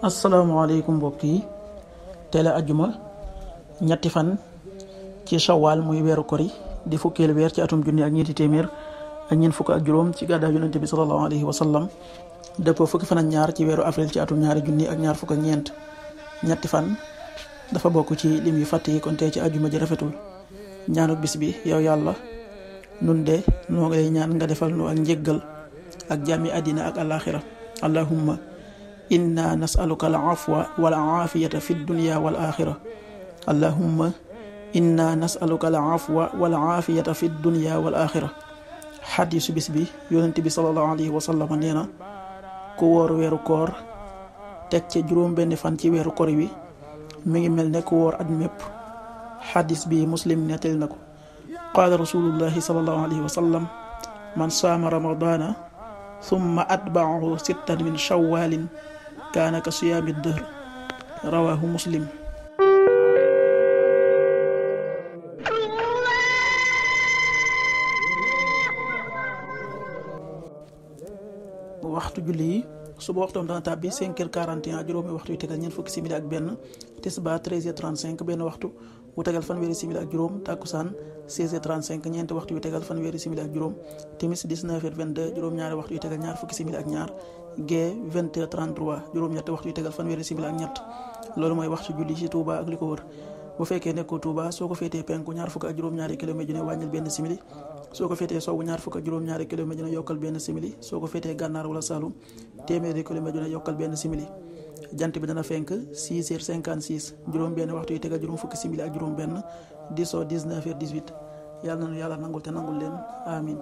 asalaamaaleykum mbokk yi teel a ajjuma ñetti fan ci shawaal muy weeru kori di fukkeelu weer ci atum junni ak ñeenti téeméer ak ñeent fukk ak juróom ci gàddaay yonente bi sallallahu alayhi wa sallam dëppoo fukki fan ak ñaar ci weeru avril ci atum ñaari junni ak ñaar fukk ak ñeent. ñetti fan dafa bokk ci lim yu fàtte yi kon tey ci ajjuma ji rafetul. ñaanuk bis bi yow yàlla nun de noo ngi lay ñaan nga defal nu ak njéggal ak jàmmi àddina ak alaaxira. allahumma inna nasaluka al afwa wal aafiyata fi dunya wal axira. allahumma inna nasaluka al afwa wal aafiyata fi dunya wal axira. xadiisu bis bi yonent bi sallallahu alayhi wa sallam nee na ku woor weeru koor teg ca juróom benn fan ci weeru kori wi mi ngi mel ne ku woor at mépp. xadiis bi muslim nettali na ko. qaala rasulullahi sallallahu alayhi wa sallam man saama ramadana summa atbaahu sittan min shawalin kaana ka siyaami dëhr. rawaahu muslim. waxtu julli yi suba waxtoom dana tàbbi 5h41 juróomi waxtu yu tegal ñeent fukki simili ak benn. tisbaar 13h35 benn waxtu wu tegal fanweeri simili ak juróom. takkusaan 16h35 ñeenti waxtu yu tegal fanweeri simili ak juróom. timis 19h22 juróom-ñaari waxtu yu tegal ñaar fukki simili ak ñaar. gee 20h33 juróom-ñetti waxtu yu tegal fanweeri simili ak ñett. loolu mooy waxtu julli ci Touba ak li ko wër. bu fekkee nekkoo Touba soo ko féetee penku ñaar fukk ak juróom-ñaari kilomètre ju ne wàññil benn simili. soo ko féetee sowwu ñaar fukk ak juróom-ñaari kilomètre ju ne yokkal benn simili. soo ko féetee gànnaar wala Saloum téeméeri kilomètre ju ne yokkal benn simili. jant bi dana fenk 6h56 juróom benn waxtu yu tegal juróom fukki simili ak juróom benn. di soo 19h18 yàlla na yàlla nangul te nangul leen amin.